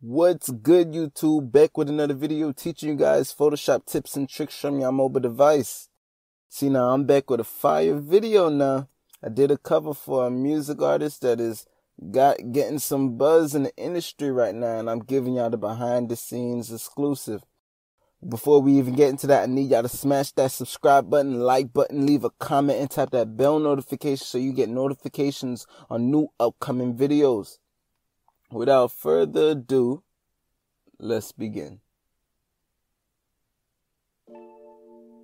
What's good, YouTube? Back with another video teaching you guys Photoshop tips and tricks from your mobile device. See, now I'm back with a fire video now. I did a cover for a music artist that is getting some buzz in the industry right now, and I'm giving y'all the behind the scenes exclusive. Before we even get into that, I need y'all to smash that subscribe button, like button, leave a comment, and tap that bell notification so you get notifications on new upcoming videos. Without further ado, let's begin.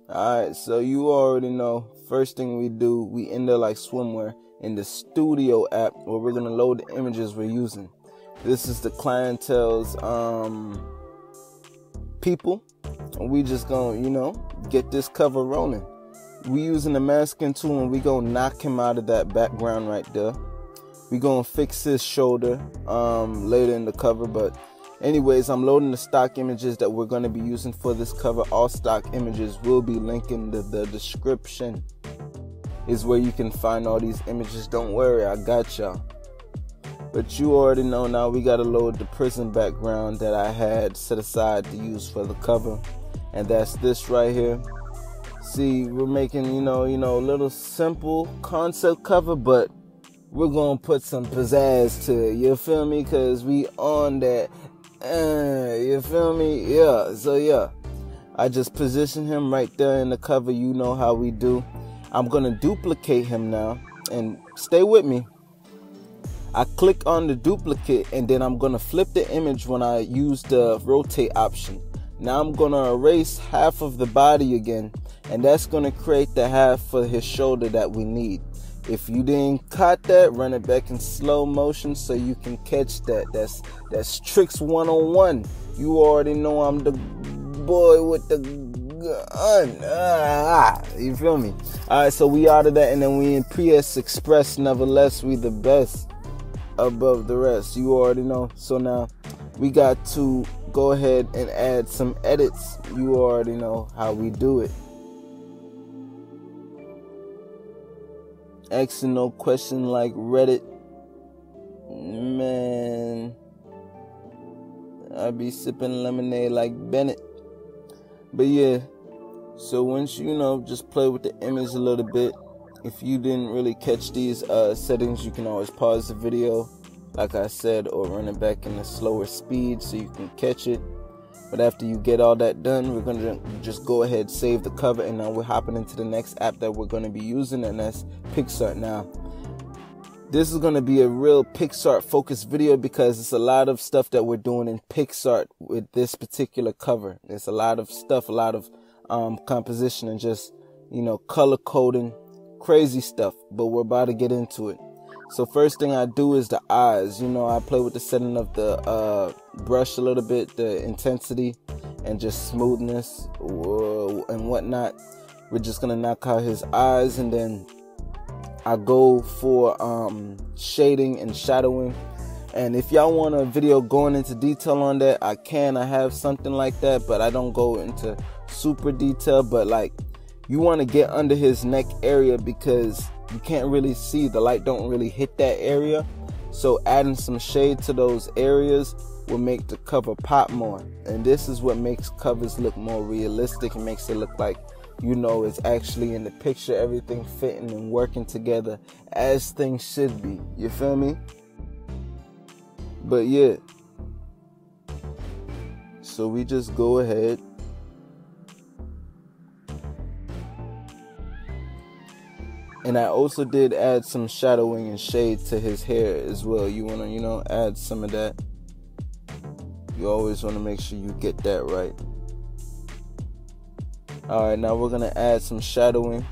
Alright, so you already know, first thing we do, we enter like swimwear in the Studio app where we're going to load the images we're using. This is the clientele's people, and we just going to, get this cover rolling. We using the masking tool, and we going to knock him out of that background right there. We gonna fix his shoulder later in the cover, but anyways, I'm loading the stock images that we're gonna be using for this cover. All stock images will be linked in the description, is where you can find all these images. Don't worry, I got y'all. But you already know now, we gotta load the prison background that I had set aside to use for the cover, and that's this right here. See, we're making a little simple concept cover, but we're gonna put some pizzazz to it, you feel me? Cause we on that, you feel me? Yeah, so yeah. I just position him right there in the cover, you know how we do. I'm gonna duplicate him now, and stay with me. I click on the duplicate, and then I'm gonna flip the image when I use the rotate option. Now I'm gonna erase half of the body again, and that's gonna create the half for his shoulder that we need. If you didn't caught that, run it back in slow motion so you can catch that. That's tricks 101. You already know I'm the boy with the gun. You feel me? Alright, so we out of that, and then we in PS Express. Nevertheless, we the best above the rest. You already know. So now we got to go ahead and add some edits. You already know how we do it. Asking no question like Reddit. Man, I be sipping lemonade like Bennett. But yeah, so once just play with the image a little bit. If you didn't really catch these settings, you can always pause the video, like I said, or run it back in a slower speed so you can catch it. But after you get all that done, we're going to just go ahead, save the cover, and now we're hopping into the next app that we're going to be using, and that's PicsArt. Now, this is going to be a real PicsArt focused video because it's a lot of stuff that we're doing in PicsArt with this particular cover. There's a lot of stuff, a lot of composition and just, color coding, crazy stuff, but we're about to get into it. So first thing I do is the eyes. I play with the setting of the brush a little bit, the intensity and just smoothness and whatnot. We're just gonna knock out his eyes, and then I go for shading and shadowing. And if y'all want a video going into detail on that, I have something like that, but I don't go into super detail. But like, you want to get under his neck area because you can't really see, the light don't really hit that area, so adding some shade to those areas will make the cover pop more. And this is what makes covers look more realistic and makes it look like it's actually in the picture, everything fitting and working together as things should be. You feel me? But yeah, so we just go ahead and I also did add some shadowing and shade to his hair as well. You want to, add some of that. You always want to make sure you get that right. Alright, now we're going to add some shadowing.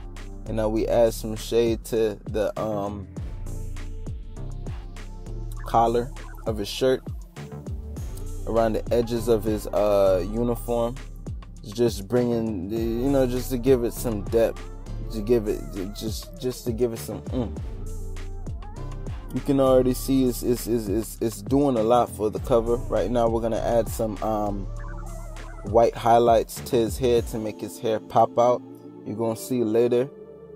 And now we add some shade to the collar of his shirt, around the edges of his uniform. Just bringing, just to give it some depth. To give it just to give it some You can already see it's doing a lot for the cover. Right now we're gonna add some white highlights to his hair to make his hair pop out. You're gonna see later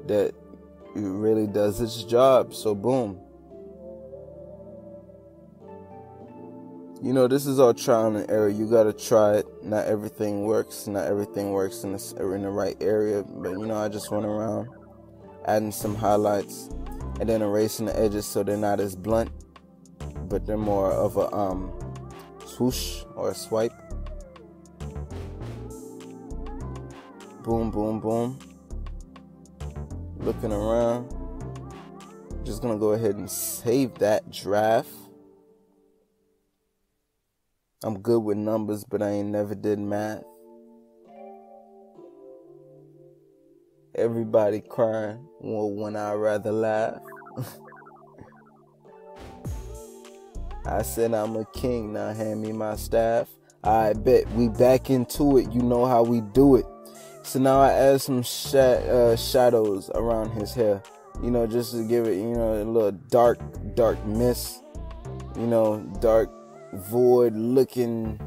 that it really does its job. So boom. You know, this is all trial and error. You gotta try it. Not everything works. Not everything works in the right area. But, you know, I just went around adding some highlights and then erasing the edges so they're not as blunt, but they're more of a swoosh or a swipe. Boom, boom, boom. Looking around. Just gonna go ahead and save that draft. I'm good with numbers, but I ain't never did math. Everybody crying, well, when I rather laugh. I said I'm a king, now hand me my staff. I bet we back into it, you know how we do it. So now I add some shadows around his hair, you know, just to give it, you know, a little dark mist, you know, dark void looking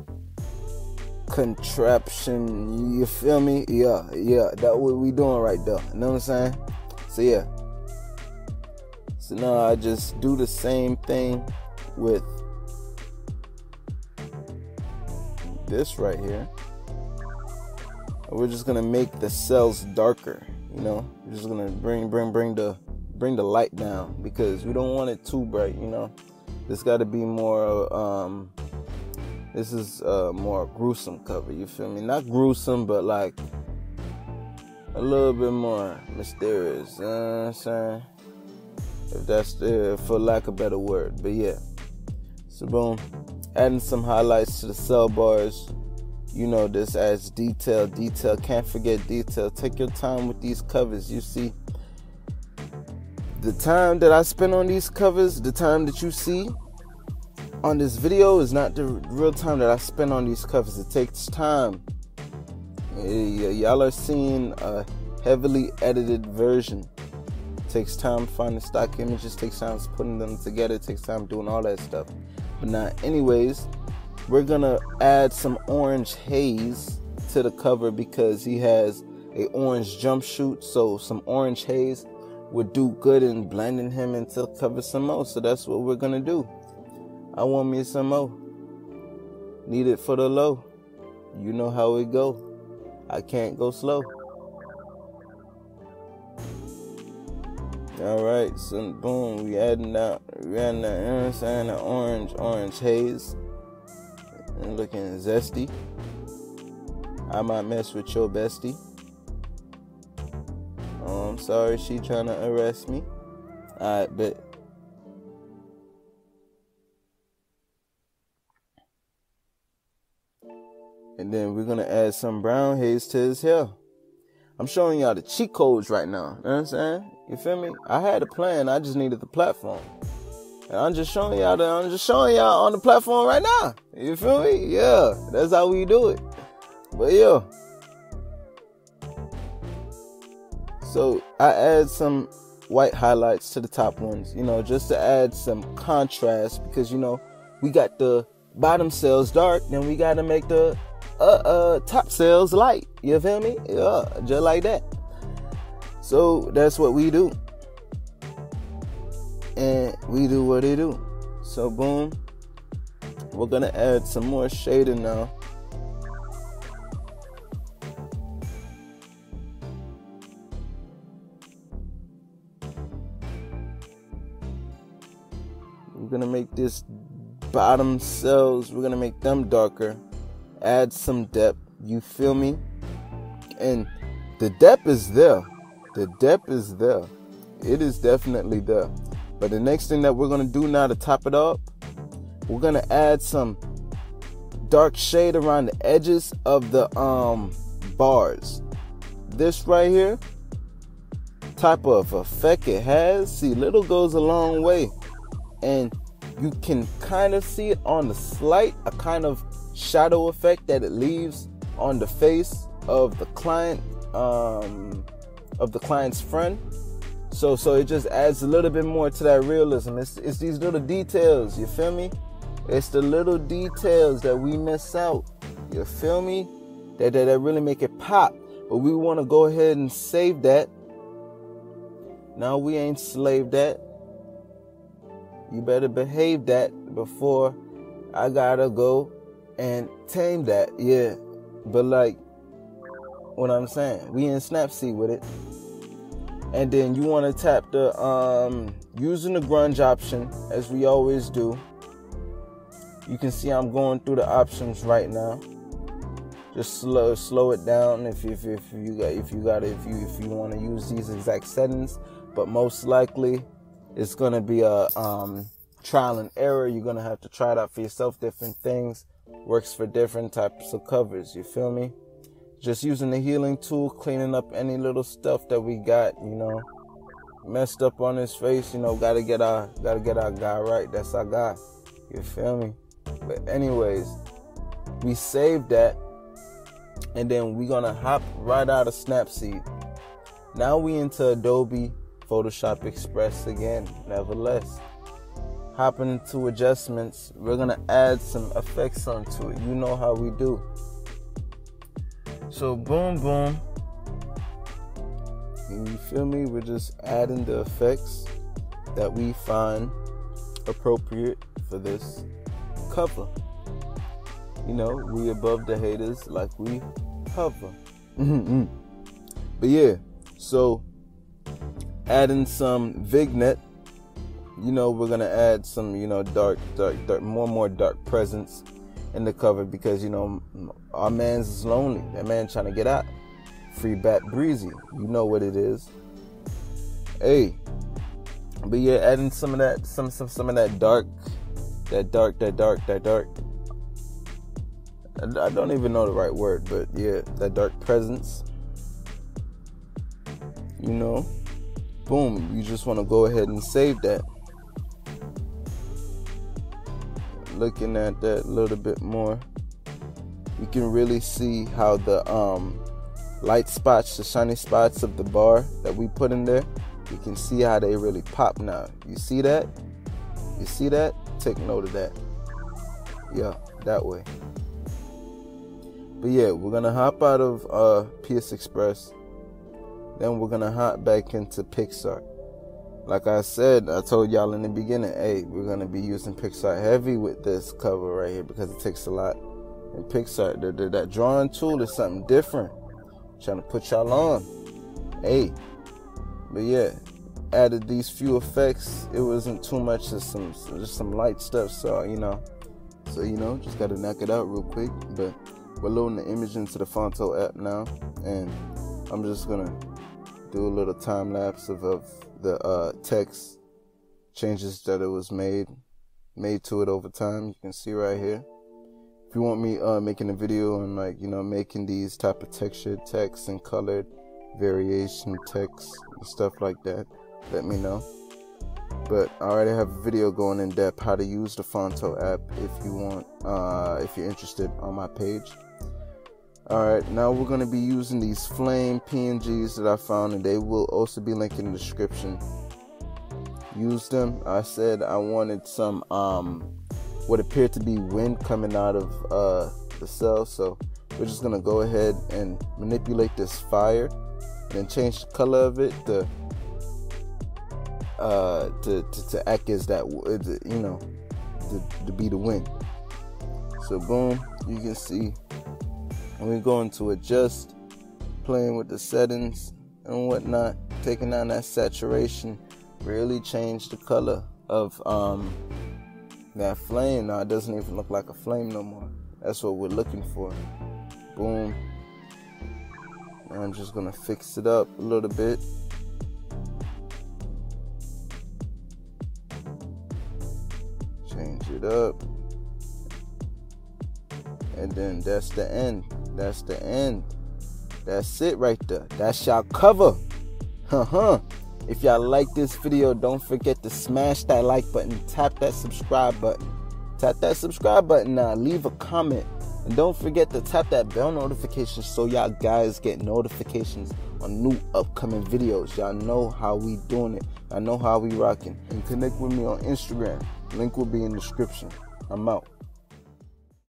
contraption, you feel me? Yeah, that's what we doing right there, you know what I'm saying? So yeah, so now I just do the same thing with this right here. We're just gonna make the cells darker, you know. We're just gonna bring the light down because we don't want it too bright, you know. This got to be more. This is more gruesome cover. You feel me? Not gruesome, but like a little bit more mysterious. You know what I'm saying? If that's for lack of a better word, but yeah. So boom, adding some highlights to the cell bars. You know, this adds detail. Can't forget detail. Take your time with these covers. You see, the time that I spend on these covers, the time that you see on this video is not the real time that I spend on these covers. It takes time. Y'all are seeing a heavily edited version. It takes time finding stock images. Takes time putting them together. It takes time doing all that stuff. But now, anyways, we're gonna add some orange haze to the cover because he has a orange jumpsuit. So some orange haze would do good in blending him into the cover some more. So that's what we're gonna do. I want me some more. Need it for the low. You know how it go. I can't go slow. Alright, so boom, we adding that, you know what I'm saying, the orange haze. And looking zesty. I might mess with your bestie. Oh, I'm sorry, she trying to arrest me. Alright, bet. And then we're gonna add some brown haze to his hair. I'm showing y'all the cheat codes right now. You know what I'm saying? You feel me? I had a plan, I just needed the platform. And I'm just showing y'all on the platform right now. You feel me? Yeah, that's how we do it. But yeah. So I add some white highlights to the top ones, you know, just to add some contrast because, you know, we got the bottom cells dark, then we got to make the top cells light. You feel me? Yeah, just like that. So that's what we do. And we do what they do. So boom, we're gonna add some more shading now. We're gonna make this bottom cells, we're gonna make them darker, add some depth, you feel me? And the depth is there. It is definitely there. But the next thing that we're going to do now to top it up, we're going to add some dark shade around the edges of the bars. This right here, type of effect it has, see, little goes a long way. And you can kind of see it on the slight, a kind of shadow effect that it leaves on the face of the client, of the client's friend. So it just adds a little bit more to that realism. It's these little details, you feel me? It's the little details that we miss out, you feel me? That really make it pop. But we want to go ahead and save that. Now we ain't slaved that. You better behave that before I gotta go and tame that, yeah. But like what I'm saying, we in Snapseed with it. And then you want to tap the using the grunge option as we always do. You can see I'm going through the options right now. Just slow it down if you want to use these exact settings. But most likely it's gonna be a trial and error. You're gonna have to try it out for yourself. Different things works for different types of covers. You feel me? Just using the healing tool, cleaning up any little stuff that we got, messed up on his face. Gotta get our guy right. That's our guy. You feel me? But anyways, we saved that, and then we're gonna hop right out of Snapseed. Now we into Adobe Photoshop Express again. Nevertheless, hopping into adjustments, we're gonna add some effects onto it. You know how we do. So boom, you feel me? We're just adding the effects that we find appropriate for this cover. We above the haters like we hover. But yeah, so adding some vignette. We're gonna add some, dark, more dark presence in the cover because our man's is lonely. That man trying to get out. Free Bat Breezy. You know what it is. Hey. But yeah, adding some of that, some of that dark. I don't even know the right word, but yeah, that dark presence. Boom. You just want to go ahead and save that. Looking at that a little bit more, you can really see how the light spots, the shiny spots of the bar that we put in there, you can see how they really pop now. You see that? Take note of that. Yeah, that way. But yeah, we're gonna hop out of PS Express, then we're gonna hop back into Pixar. Like I said, I told y'all in the beginning, hey, we're going to be using Pixar heavy with this cover right here because it takes a lot. And Pixar, that drawing tool is something different. I'm trying to put y'all on. Hey. But yeah, added these few effects. It wasn't too much, just some light stuff. So, just got to knock it out real quick. But we're loading the image into the Phonto app now. And I'm just going to do a little time lapse of the text changes that it was made to it over time. You can see right here. If you want me making a video on making these type of textured text and colored variation text and stuff like that, let me know. But I already have a video going in depth how to use the Phonto app if you want, if you're interested, on my page. Alright, now we're going to be using these flame PNGs that I found, and they will also be linked in the description. Use them. I said I wanted some what appeared to be wind coming out of the cell, so we're just going to go ahead and manipulate this fire and then change the color of it to act as that, to be the wind. So boom, you can see. And we're going to adjust, playing with the settings and whatnot, taking down that saturation, really change the color of that flame. Now it doesn't even look like a flame no more. That's what we're looking for. Boom. And I'm just gonna fix it up a little bit. Change it up. And then that's the end. That's the end. That's it right there. That's y'all cover. If y'all like this video, don't forget to smash that like button. Tap that subscribe button. Tap that subscribe button now. Leave a comment. And don't forget to tap that bell notification so y'all guys get notifications on new upcoming videos. Y'all know how we doing it. I know how we rocking. And connect with me on Instagram. Link will be in the description. I'm out.